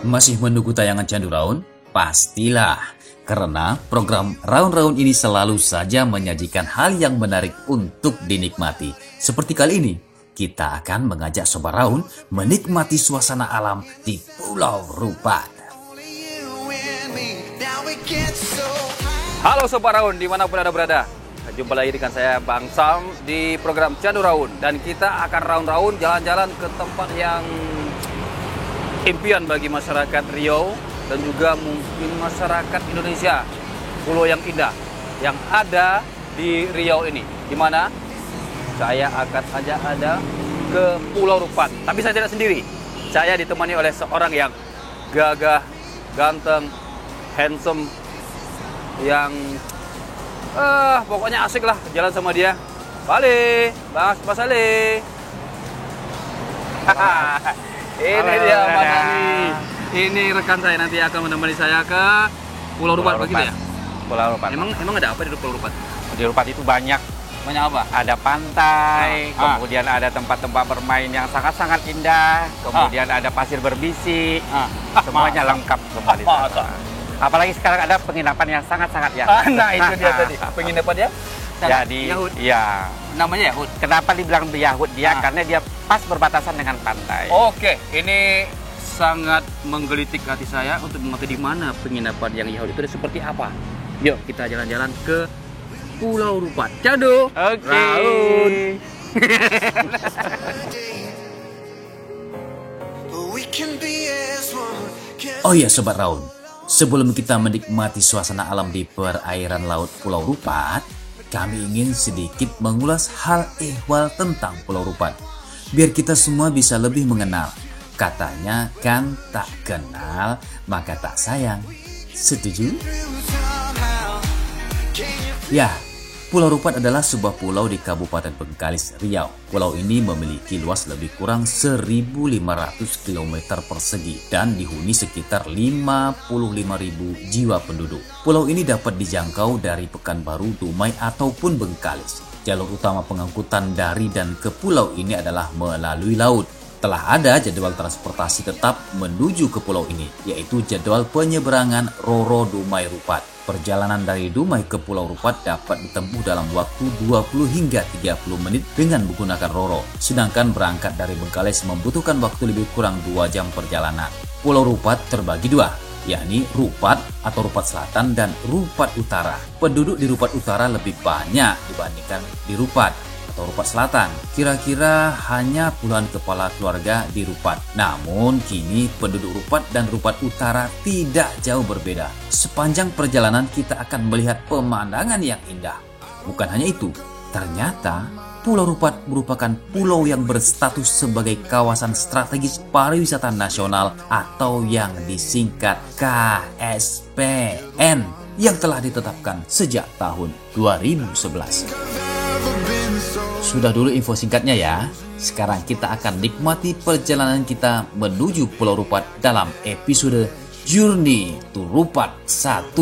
Masih menunggu tayangan Candu Raun? Pastilah, karena program Raun-Raun ini selalu saja menyajikan hal yang menarik untuk dinikmati. Seperti kali ini, kita akan mengajak Sobat Raun menikmati suasana alam di Pulau Rupat. Halo Sobat Raun, dimanapun Anda berada. Jumpa lagi dengan saya Bang Sam di program Candu Raun. Dan kita akan raun-raun jalan-jalan ke tempat yang impian bagi masyarakat Riau dan juga mungkin masyarakat Indonesia. Pulau yang indah yang ada di Riau ini. Di mana saya akan ajak Anda ke Pulau Rupat. Tapi saya tidak sendiri. Saya ditemani oleh seorang yang gagah, ganteng, handsome, yang pokoknya asik lah jalan sama dia. Bale, Mas Ale. Ini dia Mas Ali. Ini rekan saya, nanti akan menemani saya ke Pulau Rupat begitu ya? Pulau Rupat. Emang ada apa di Pulau Rupat? Di Rupat itu banyak apa? Ada pantai, kemudian ada tempat-tempat bermain yang sangat-sangat indah, kemudian ada pasir berbisik, semuanya lengkap semua di sana. Apalagi sekarang ada penginapan yang sangat-sangat ya. Nah itu dia tadi, penginapan ya? Jadi, Yahud. Iya. Namanya Yahud. Kenapa dibilang Yahud dia? Karena dia pas berbatasan dengan pantai. Oke, ini sangat menggelitik hati saya untuk mengetahui di mana penginapan yang Yahud itu dan seperti apa. Yuk kita jalan-jalan ke Pulau Rupat. Candu. Oke. Raun. Oh iya Sobat Raun, sebelum kita menikmati suasana alam di perairan laut Pulau Rupat, kami ingin sedikit mengulas hal ehwal tentang Pulau Rupat. Biar kita semua bisa lebih mengenal. Katanya kan tak kenal maka tak sayang. Setuju? Ya, Pulau Rupat adalah sebuah pulau di Kabupaten Bengkalis, Riau. Pulau ini memiliki luas lebih kurang 1.500 km persegi dan dihuni sekitar 55.000 jiwa penduduk. Pulau ini dapat dijangkau dari Pekanbaru, Dumai ataupun Bengkalis. Jalur utama pengangkutan dari dan ke pulau ini adalah melalui laut. Telah ada jadwal transportasi tetap menuju ke pulau ini, yaitu jadwal penyeberangan Roro Dumai Rupat. Perjalanan dari Dumai ke Pulau Rupat dapat ditempuh dalam waktu 20 hingga 30 menit dengan menggunakan Roro. Sedangkan berangkat dari Bengkalis membutuhkan waktu lebih kurang 2 jam perjalanan. Pulau Rupat terbagi dua, yakni Rupat atau Rupat Selatan dan Rupat Utara. Penduduk di Rupat Utara lebih banyak dibandingkan di Rupat atau Rupat Selatan. Kira-kira hanya puluhan kepala keluarga di Rupat. Namun kini penduduk Rupat dan Rupat Utara tidak jauh berbeda. Sepanjang perjalanan kita akan melihat pemandangan yang indah. Bukan hanya itu, ternyata Pulau Rupat merupakan pulau yang berstatus sebagai kawasan strategis pariwisata nasional atau yang disingkat KSPN yang telah ditetapkan sejak tahun 2011. Sudah dulu info singkatnya ya. Sekarang kita akan nikmati perjalanan kita menuju Pulau Rupat dalam episode Journey to Rupat 1.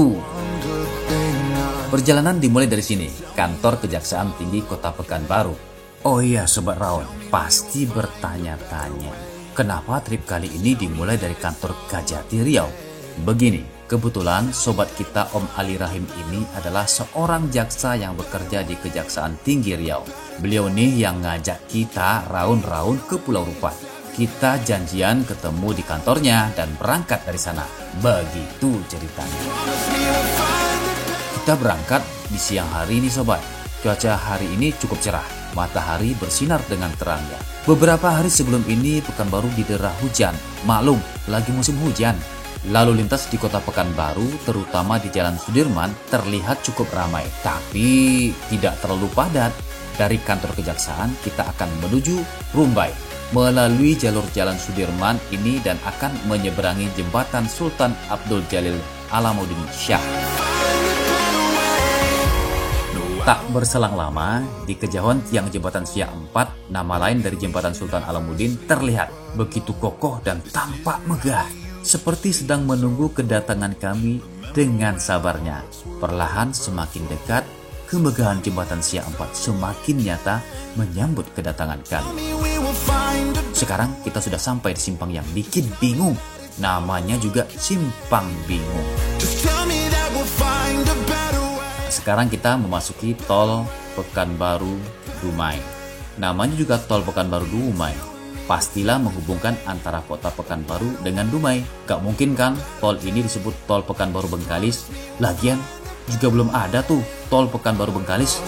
Perjalanan dimulai dari sini, kantor Kejaksaan Tinggi Kota Pekanbaru. Oh iya Sobat Raun, pasti bertanya-tanya, kenapa trip kali ini dimulai dari kantor Kajati Riau? Begini, kebetulan sobat kita Om Ali Rahim ini adalah seorang jaksa yang bekerja di Kejaksaan Tinggi Riau. Beliau nih yang ngajak kita raun-raun ke Pulau Rupat. Kita janjian ketemu di kantornya dan berangkat dari sana. Begitu ceritanya. Kita berangkat di siang hari nih sobat. Cuaca hari ini cukup cerah. Matahari bersinar dengan terangnya. Beberapa hari sebelum ini Pekanbaru didera hujan. Maklum, lagi musim hujan. Lalu lintas di kota Pekanbaru, terutama di Jalan Sudirman, terlihat cukup ramai. Tapi tidak terlalu padat. Dari kantor kejaksaan, kita akan menuju Rumbai. Melalui jalur Jalan Sudirman ini dan akan menyeberangi jembatan Sultan Abdul Jalil Alamuddin Shah. Tak berselang lama, di kejauhan tiang jembatan Siak 4, nama lain dari jembatan Sultan Alamuddin, terlihat begitu kokoh dan tampak megah. Seperti sedang menunggu kedatangan kami dengan sabarnya. Perlahan semakin dekat, kemegahan jembatan Siak 4 semakin nyata menyambut kedatangan kami. Sekarang kita sudah sampai di simpang yang bikin bingung. namanya juga Simpang Bingung. Sekarang kita memasuki tol Pekanbaru Dumai. Namanya juga tol Pekanbaru Dumai. Pastilah menghubungkan antara kota Pekanbaru dengan Dumai. Gak mungkin kan tol ini disebut tol Pekanbaru Bengkalis. Lagian juga belum ada tuh tol Pekanbaru Bengkalis.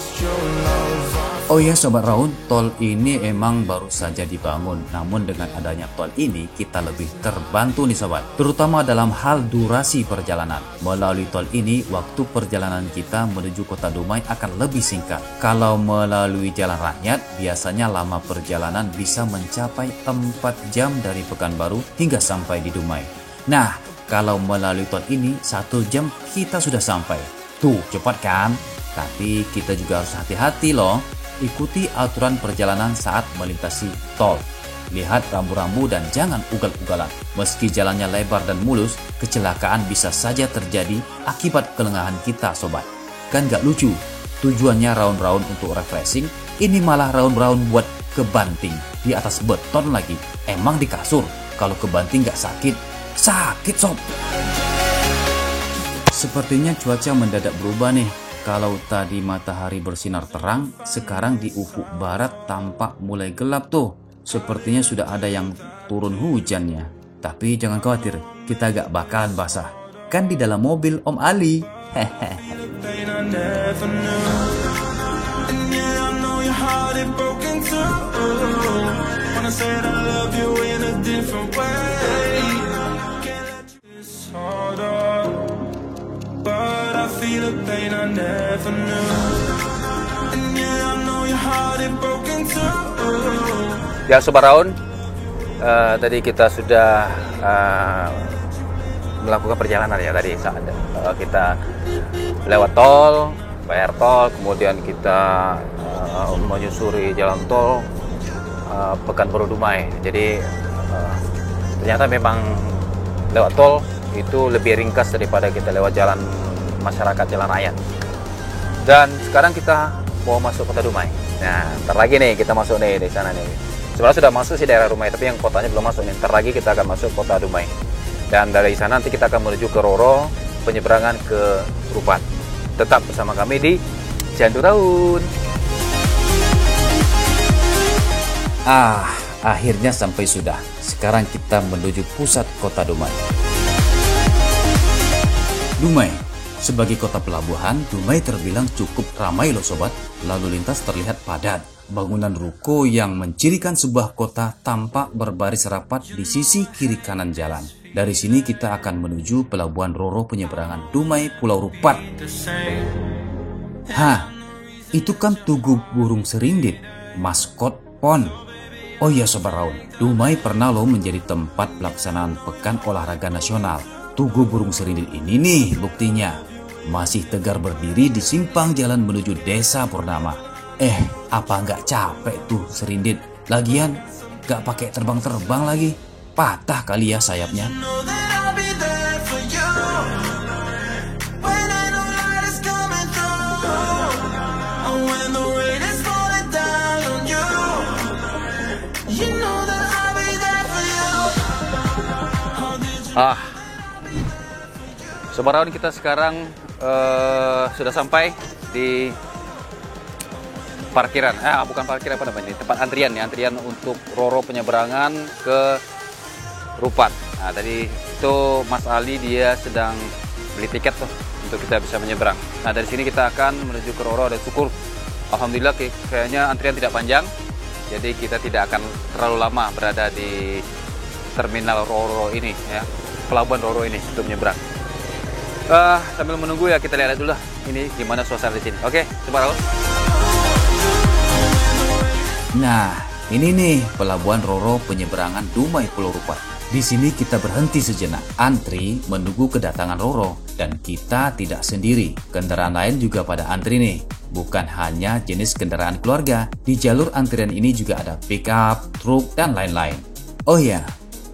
Oh ya Sobat Raun, tol ini emang baru saja dibangun. Namun dengan adanya tol ini kita lebih terbantu nih Sobat, terutama dalam hal durasi perjalanan. Melalui tol ini waktu perjalanan kita menuju kota Dumai akan lebih singkat. Kalau melalui jalan rakyat biasanya lama perjalanan bisa mencapai 4 jam dari Pekanbaru hingga sampai di Dumai. Nah, kalau melalui tol ini 1 jam kita sudah sampai. Tuh, cepat kan? Tapi kita juga harus hati-hati loh. Ikuti aturan perjalanan saat melintasi tol. Lihat rambu-rambu dan jangan ugal-ugalan. Meski jalannya lebar dan mulus, kecelakaan bisa saja terjadi akibat kelengahan kita Sobat. Kan gak lucu? Tujuannya raun-raun untuk refreshing, ini malah raun-raun buat kebanting. Di atas beton lagi. Emang di kasur, kalau kebanting gak sakit? Sakit Sob! Sepertinya cuaca mendadak berubah nih. Kalau tadi matahari bersinar terang, sekarang di ufuk barat tampak mulai gelap tuh. Sepertinya sudah ada yang turun hujannya. Tapi jangan khawatir, kita gak bakalan basah. Kan di dalam mobil Om Ali. Ya Sobat Raun, tadi kita sudah melakukan perjalanan ya tadi saat kita lewat tol, bayar tol, kemudian kita menyusuri jalan tol Pekanbaru Dumai. Jadi ternyata memang lewat tol itu lebih ringkas daripada kita lewat jalan masyarakat, jalan raya. Dan sekarang kita mau masuk kota Dumai. Nah, ntar lagi nih kita masuk nih di sana nih. Sebenarnya sudah masuk sih daerah Dumai, tapi yang kotanya belum masuk nih. Ntar lagi kita akan masuk kota Dumai. Dan dari sana nanti kita akan menuju ke Roro, penyeberangan ke Rupat. Tetap bersama kami di Jandu Raun. Akhirnya sampai sudah. Sekarang kita menuju pusat kota Dumai. Dumai, sebagai kota pelabuhan, Dumai terbilang cukup ramai loh Sobat. Lalu lintas terlihat padat. Bangunan ruko yang mencirikan sebuah kota tampak berbaris rapat di sisi kiri kanan jalan. Dari sini kita akan menuju pelabuhan Roro penyeberangan Dumai Pulau Rupat. Hah, itu kan Tugu Burung Serindit, maskot PON. Oh iya Sobat Raun, Dumai pernah loh menjadi tempat pelaksanaan Pekan Olahraga Nasional. Tugu Burung Serindit ini nih buktinya. Masih tegar berdiri di simpang jalan menuju Desa Purnama. Apa nggak capek tuh Serindit? Lagian nggak pakai terbang-terbang lagi. Patah kali ya sayapnya. Sobat Raun, kita sekarang sudah sampai di parkiran, bukan parkir, apa namanya, tempat antrian ya, antrian untuk Roro penyeberangan ke Rupat. Nah tadi itu Mas Ali dia sedang beli tiket tuh untuk kita bisa menyeberang. Nah dari sini kita akan menuju ke Roro dan syukur alhamdulillah kayaknya antrian tidak panjang, jadi kita tidak akan terlalu lama berada di terminal Roro ini ya, pelabuhan Roro ini untuk menyeberang. Sambil menunggu ya kita lihat dulu lah ini gimana suasana di sini. Oke, Sobat Raun. Nah, ini nih pelabuhan Roro penyeberangan Dumai Pulau Rupat. Di sini kita berhenti sejenak, antri menunggu kedatangan Roro, dan kita tidak sendiri. Kendaraan lain juga pada antri nih. Bukan hanya jenis kendaraan keluarga, di jalur antrian ini juga ada pickup, truk, dan lain-lain. Oh ya,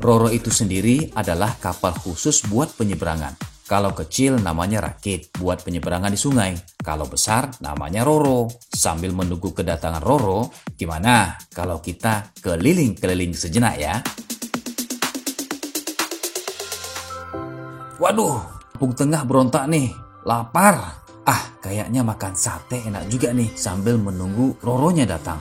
Roro itu sendiri adalah kapal khusus buat penyeberangan. Kalau kecil namanya rakit buat penyeberangan di sungai. Kalau besar namanya Roro. Sambil menunggu kedatangan Roro, gimana kalau kita keliling-keliling sejenak ya? Waduh, Pung Tengah berontak nih, lapar. Kayaknya makan sate enak juga nih sambil menunggu Roronya datang.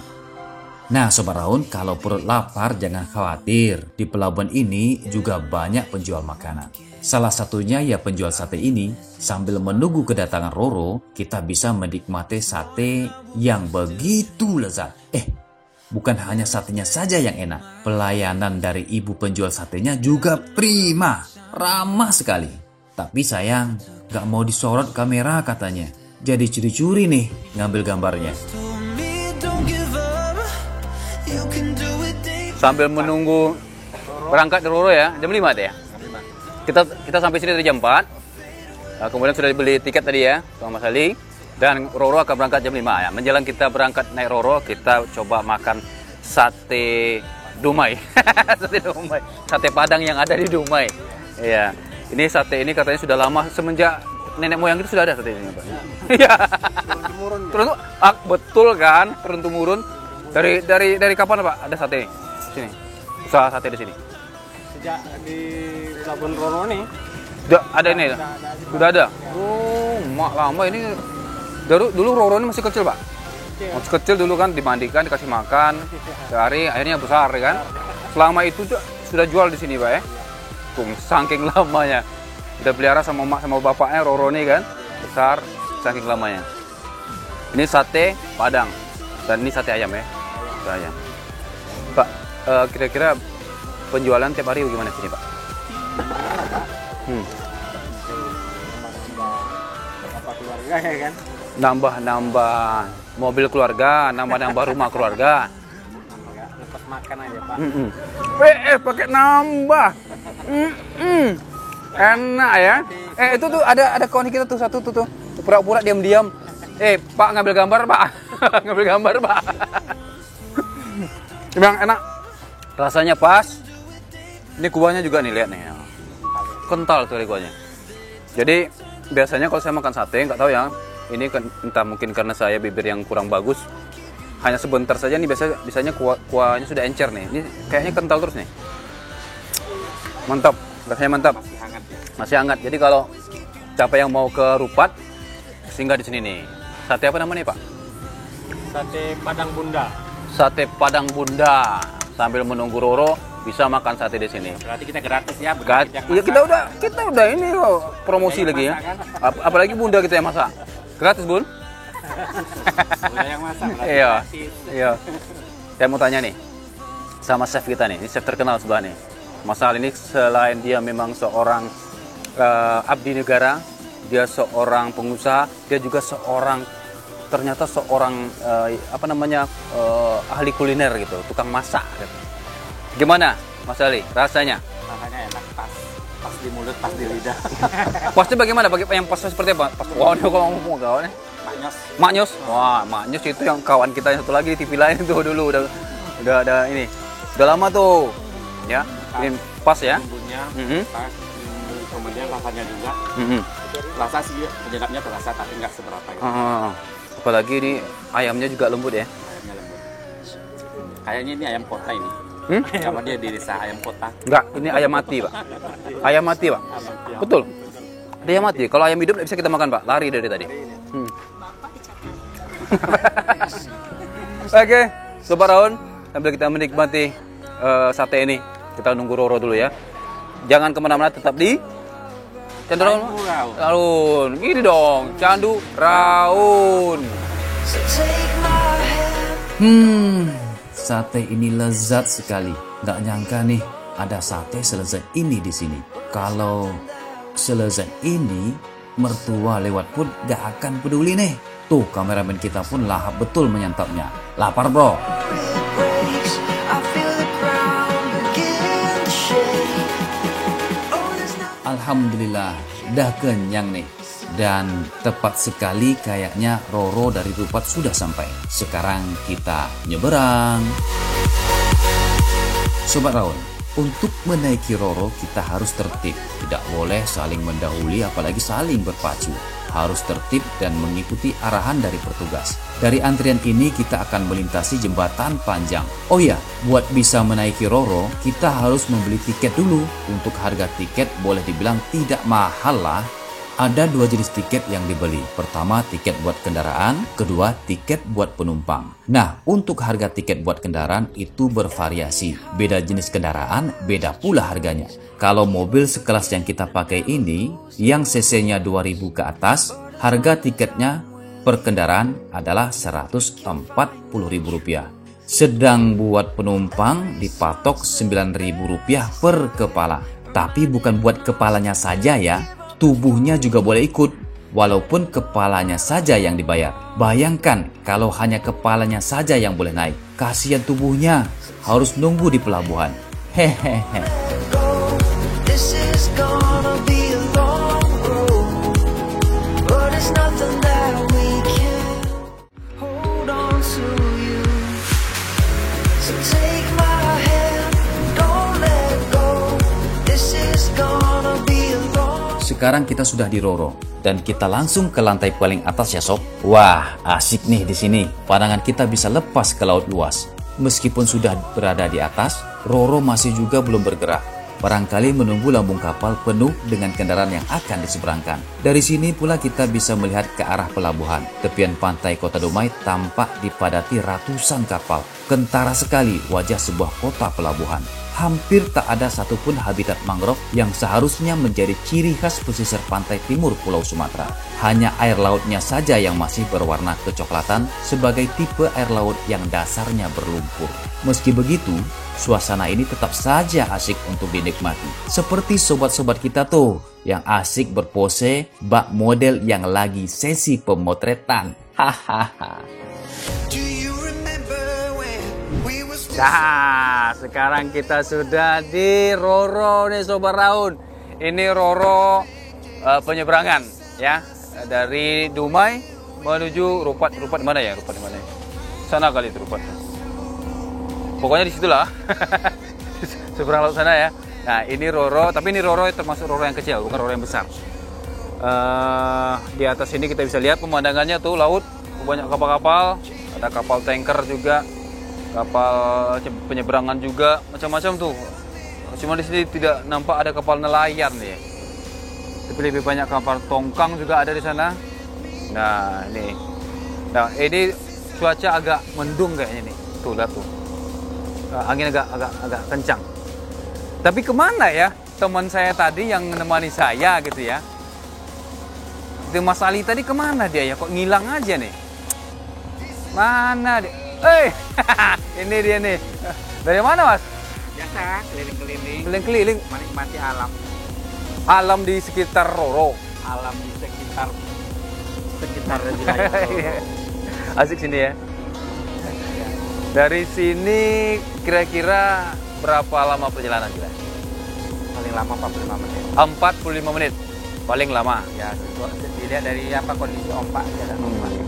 Nah Sobat Raun, kalau perut lapar jangan khawatir. Di pelabuhan ini juga banyak penjual makanan. Salah satunya ya penjual sate ini. Sambil menunggu kedatangan Roro, kita bisa menikmati sate yang begitu lezat. Bukan hanya satenya saja yang enak. Pelayanan dari ibu penjual satenya juga prima, ramah sekali. Tapi sayang, gak mau disorot kamera katanya. Jadi curi-curi nih ngambil gambarnya. Sambil menunggu berangkat Roro ya, jam 5 deh ya. Kita sampai sini dari jam 4. Kemudian sudah dibeli tiket tadi ya, sama Mas Ali. Dan Roro akan berangkat jam 5 ya. Menjelang kita berangkat naik Roro, kita coba makan sate Dumai. Sate Padang yang ada di Dumai. Iya. Ini sate ini katanya sudah lama, semenjak nenek moyang itu sudah ada sate ini, Pak. Iya. Turun betul kan? Turun temurun. Dari kapan, Pak? Ada sate sini. Usaha sate di sini. Sejak di Pelabuhan Roro nih. Sudah ada ini ya? Sudah ada. Oh, mak lama ini. Dulu Roro ini masih kecil, Pak. Masih kecil dulu kan, dimandikan, dikasih makan. Sehari akhirnya besar kan. Selama itu sudah jual di sini, Pak ya. Saking lamanya. Udah pelihara sama mak sama bapaknya Roro nih kan. Besar saking lamanya. Ini sate Padang. Dan ini sate ayam ya. Sate ayam. Pak, kira-kira penjualan tiap hari bagaimana sini, Pak? Apa keluarga ya kan? Nambah mobil keluarga, nambah rumah keluarga. Lepas makan aja, Pak. Pakai nambah. Enak ya. Itu tuh ada kawan kita tuh satu tuh pura-pura diam-diam. Pak ngambil gambar, Pak. Ngambil gambar, Pak. Memang enak. Rasanya pas. Ini kuahnya juga nih, lihat nih. Kental tuh kuahnya. Jadi biasanya kalau saya makan sate, nggak tahu ya. Ini kan entah mungkin karena saya bibir yang kurang bagus. Hanya sebentar saja nih biasanya kuahnya sudah encer nih. Ini kayaknya kental terus nih. Mantap, rasanya mantap. Masih hangat. Jadi kalau siapa yang mau ke Rupat, singgah di sini nih. Sate apa namanya, Pak? Sate Padang Bunda. Sate Padang Bunda. Sambil menunggu Roro bisa makan sate di sini. Berarti kita gratis ya. Iya, kita udah ini kok promosi lagi ya. Apalagi Bunda kita yang masak. Gratis, Bun. Bunda yang masak. Iya. Saya mau tanya nih sama chef kita nih. Ini chef terkenal sebelah nih. Mas Al ini selain dia memang seorang abdi negara, dia seorang pengusaha, dia juga ternyata seorang ahli kuliner gitu, tukang masak gitu. Gimana Mas Ali rasanya? Rasanya enak, pas di mulut, pas di lidah. Pasnya bagaimana? Yang pasnya seperti apa? Pas wah, ini kalau ngomong kawan Maknyos. Wah, Maknyos itu yang kawan kita yang satu lagi di TV lain tuh dulu udah ada ini. Udah lama tuh. Ya. Ini pas ya. Bumbunya pas, kemudian rasanya juga. Rasa sih penyedapnya terasa tapi nggak seberapa gitu. Apalagi ini ayamnya juga lembut ya. Ayamnya lembut. Kayaknya ini ayam kota ini. Sama dia di desa ayam kota. Enggak, ini ayam mati, Pak. Ayam mati, Pak. Betul. Ada ayam mati. Kalau ayam hidup nggak bisa kita makan, Pak. Lari dari tadi. Oke, Sobat Raun, sambil kita menikmati sate ini, kita nunggu Roro dulu ya. Jangan kemana-mana, tetap di Candu Raun. Gini dong, Candu Raun. Sate ini lezat sekali. Nggak nyangka nih ada sate selezat ini di sini. Kalau selezat ini, mertua lewat pun nggak akan peduli nih. Tuh kameramen kita pun lahap betul menyantapnya. Lapar bro. Alhamdulillah, dah kenyang nih. Dan tepat sekali kayaknya Roro dari Rupat sudah sampai. Sekarang kita nyeberang. Sobat Raun, untuk menaiki Roro kita harus tertib. Tidak boleh saling mendahului apalagi saling berpacu. harus tertib dan mengikuti arahan dari petugas. Dari antrian ini kita akan melintasi jembatan panjang. Oh ya, buat bisa menaiki Roro, kita harus membeli tiket dulu. Untuk harga tiket boleh dibilang tidak mahal lah. Ada dua jenis tiket yang dibeli. Pertama, tiket buat kendaraan. Kedua, tiket buat penumpang. Nah, untuk harga tiket buat kendaraan itu bervariasi. Beda jenis kendaraan, beda pula harganya. Kalau mobil sekelas yang kita pakai ini, yang cc-nya 2000 ke atas, harga tiketnya per kendaraan adalah Rp140.000. Sedang buat penumpang dipatok Rp9.000 per kepala. Tapi bukan buat kepalanya saja ya. Tubuhnya juga boleh ikut, walaupun kepalanya saja yang dibayar. Bayangkan kalau hanya kepalanya saja yang boleh naik. Kasihan tubuhnya, harus nunggu di pelabuhan. Hehehe. Sekarang kita sudah di Roro dan kita langsung ke lantai paling atas ya sob. Wah, asik nih di sini. Pandangan kita bisa lepas ke laut luas. Meskipun sudah berada di atas, Roro masih juga belum bergerak. Barangkali menunggu lambung kapal penuh dengan kendaraan yang akan diseberangkan. Dari sini pula kita bisa melihat ke arah pelabuhan. Tepian pantai Kota Dumai tampak dipadati ratusan kapal. Kentara sekali wajah sebuah kota pelabuhan. Hampir tak ada satupun habitat mangrove yang seharusnya menjadi ciri khas pesisir pantai timur Pulau Sumatera. Hanya air lautnya saja yang masih berwarna kecoklatan sebagai tipe air laut yang dasarnya berlumpur. Meski begitu, suasana ini tetap saja asik untuk dinikmati. Seperti sobat-sobat kita tuh yang asik berpose bak model yang lagi sesi pemotretan. Hahaha. Nah, sekarang kita sudah di Roro nih Sobat Raun. Ini Roro penyeberangan ya, dari Dumai menuju Rupat. Rupat di mana ya? Rupat di mana? Sana kali itu Rupat. Pokoknya di situlah. Seberang laut sana ya. Nah, ini Roro, tapi ini Roro termasuk Roro yang kecil, bukan Roro yang besar. Di atas ini kita bisa lihat pemandangannya tuh laut, banyak kapal-kapal, ada kapal tanker juga. Kapal penyeberangan juga macam-macam tuh. Cuma di sini tidak nampak ada kapal nelayan nih. Tapi lebih banyak kapal tongkang juga ada di sana. Nah, ini. Nah, ini cuaca agak mendung kayaknya nih. Tuh, lihat tuh. Angin agak kencang. Tapi kemana ya teman saya tadi yang menemani saya gitu ya? Itu Mas Ali tadi kemana dia ya? Kok ngilang aja nih? Mana dia? Ini dia nih. Dari mana Mas? Biasa keliling-keliling. Keliling-keliling. Menikmati alam. Alam di sekitar Roro. Alam di sekitar wilayah Roro. Asik sini ya. Dari sini kira-kira berapa lama perjalanan kita? Paling lama 45 menit. 45 menit. Paling lama. Ya, dilihat dari kondisi ombak ya kan.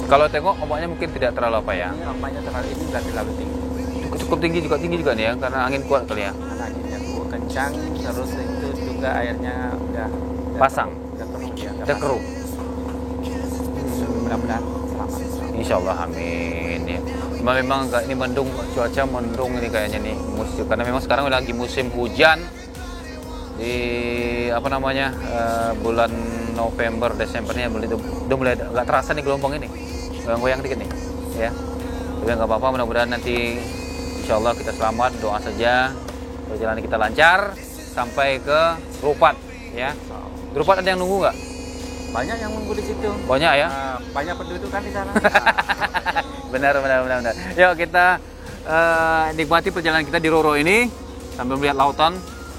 Kalau tengok ombaknya mungkin tidak terlalu apa ya? Ini ombaknya terlalu tinggi. Cukup tinggi juga nih ya, karena angin kuat kali ya. Karena anginnya cukup kencang, terus itu juga airnya udah pasang, udah keruh. Mudah-mudahan selamat. Insya Allah, amin ya. Memang ini mendung, cuaca mendung ini kayaknya nih musim, karena memang sekarang lagi musim hujan di bulan November, Desember ini udah mulai agak terasa nih gelombang ini, goyang dikit nih ya. Tapi nggak apa-apa, mudah-mudahan nanti insya Allah kita selamat, doa saja perjalanan kita lancar sampai ke Rupat ya. Di Rupat ada yang nunggu nggak? Banyak yang nunggu di situ. Banyak ya? Banyak penduduk kan di sana. Benar. Yuk kita nikmati perjalanan kita di Roro ini sambil melihat lautan.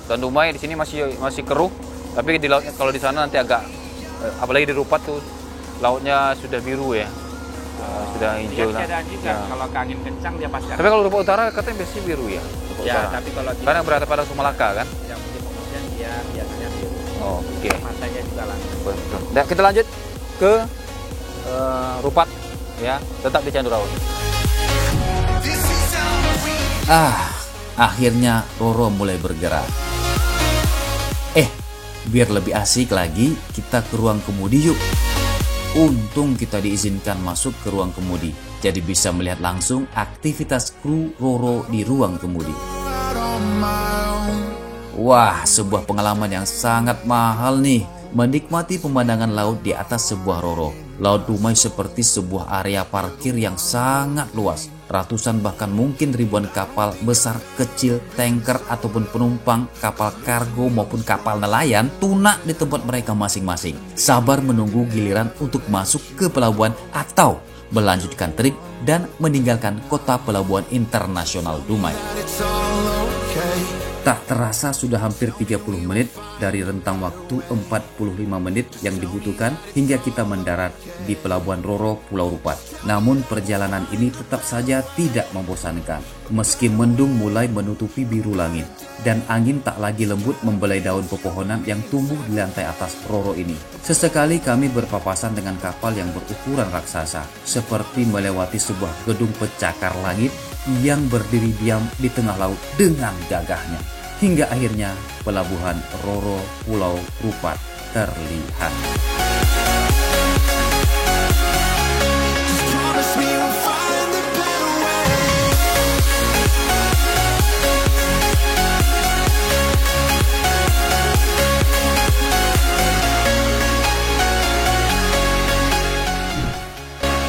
Dan Dumai di sini masih keruh, tapi di lautnya kalau di sana nanti agak, apalagi di Rupat tuh lautnya sudah biru ya, sudah hijau lah. Juga ya. Kalau angin kencang dia pasti. Tapi kalau Rupat Utara katanya biasanya biru ya. Ya, tapi kalau karena berada pada Malaka kan. Yang musim penghujan dia biasanya biru. Oh, oke. Pantainya juga langsung. Betul. Nah, kita lanjut ke Rupat ya, tetap di Candu Raun. Akhirnya Roro mulai bergerak. Biar lebih asik lagi, kita ke ruang kemudi yuk. Untung kita diizinkan masuk ke ruang kemudi, jadi bisa melihat langsung aktivitas kru Roro di ruang kemudi. Wah, sebuah pengalaman yang sangat mahal nih, menikmati pemandangan laut di atas sebuah Roro. Laut Dumai seperti sebuah area parkir yang sangat luas. Ratusan bahkan mungkin ribuan kapal besar, kecil, tanker ataupun penumpang, kapal kargo maupun kapal nelayan tunak di tempat mereka masing-masing. Sabar menunggu giliran untuk masuk ke pelabuhan atau melanjutkan trip dan meninggalkan kota pelabuhan internasional Dumai. Tak terasa sudah hampir 30 menit dari rentang waktu 45 menit yang dibutuhkan hingga kita mendarat di Pelabuhan Roro, Pulau Rupat. Namun perjalanan ini tetap saja tidak membosankan. Meski mendung mulai menutupi biru langit dan angin tak lagi lembut membelai daun pepohonan yang tumbuh di lantai atas Roro ini. Sesekali kami berpapasan dengan kapal yang berukuran raksasa, seperti melewati sebuah gedung pencakar langit yang berdiri diam di tengah laut dengan gagahnya. Hingga akhirnya pelabuhan Roro Pulau Rupat terlihat.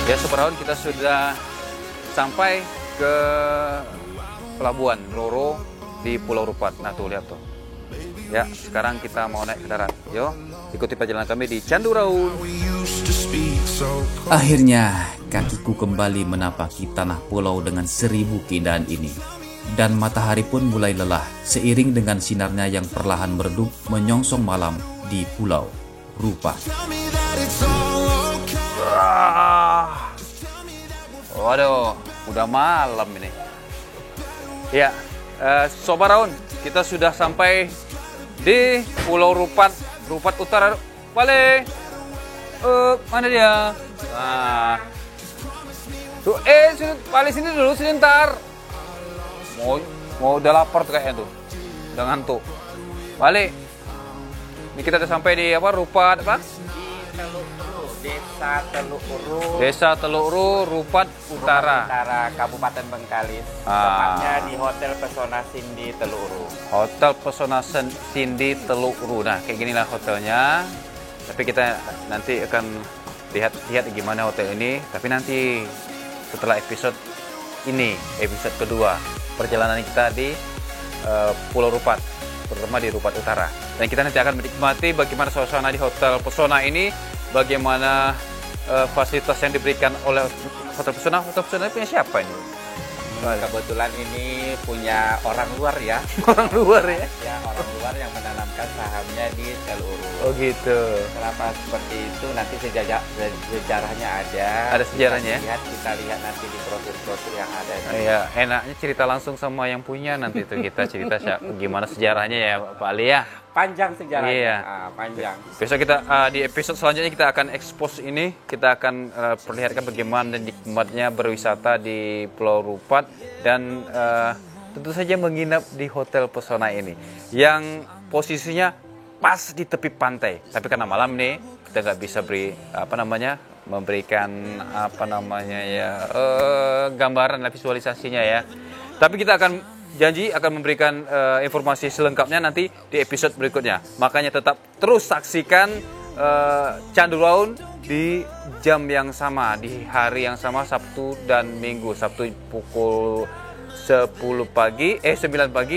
Ya, Sobat Raun, kita sudah sampai ke pelabuhan Roro di Pulau Rupat. Nah tuh, lihat tuh. Ya, sekarang kita mau naik ke darat. Yo, ikuti perjalanan kami di Candu Raun. Akhirnya kakiku kembali menapaki tanah pulau dengan 1000 keindahan ini. Dan matahari pun mulai lelah seiring dengan sinarnya yang perlahan meredup menyongsong malam di Pulau Rupat. Waduh, udah malam ini. Ya, Sobat Raun, kita sudah sampai di Pulau Rupat, Rupat Utara. Balik. Mana dia? Nah. Tuh, balik sini dulu sebentar. Mau udah lapar tuh kayaknya tuh. Udah ngantuk. Balik. Ini kita udah sampai di apa? Rupat apa? Desa Teluk Uru, Rupat Utara. Kabupaten Bengkalis. Tepatnya di Hotel Pesona Cindy Teluk Uru. Hotel Pesona Cindy Teluk Uru. Nah, kayak ginilah hotelnya. Tapi kita nanti akan lihat gimana hotel ini. Tapi nanti setelah episode ini, episode kedua perjalanan kita di Pulau Rupat, terutama di Rupat Utara. Dan kita nanti akan menikmati bagaimana suasana di Hotel Pesona ini, bagaimana fasilitas yang diberikan oleh Hotel Pesona. Hotel Pesona punya siapa ini? Kebetulan ini punya orang luar ya. Orang luar ya? Ya, orang luar yang menanamkan sahamnya di Teluk Uru. Oh gitu. Kenapa seperti itu? Nanti sejarahnya ada. Ada sejarahnya ya? Kita lihat nanti di brosur-brosur yang ada. Iya, enaknya cerita langsung sama yang punya nanti itu kita cerita gimana sejarahnya ya Pak Ali ya. Panjang sejarahnya. Iya. Panjang. Besok kita di episode selanjutnya kita akan expose ini, kita akan perlihatkan bagaimana nikmatnya berwisata di Pulau Rupat dan tentu saja menginap di Hotel Pesona ini yang posisinya pas di tepi pantai. Tapi karena malam nih kita nggak bisa memberikan gambaran visualisasinya ya. Tapi kita akan janji akan memberikan informasi selengkapnya nanti di episode berikutnya. Makanya tetap terus saksikan Candu Raun di jam yang sama, di hari yang sama, Sabtu dan Minggu. Sabtu pukul 9 pagi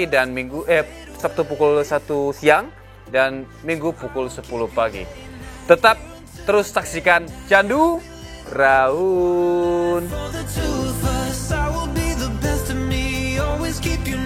dan Minggu Sabtu pukul 1 siang dan Minggu pukul 10 pagi. Tetap terus saksikan Candu Raun. Keep you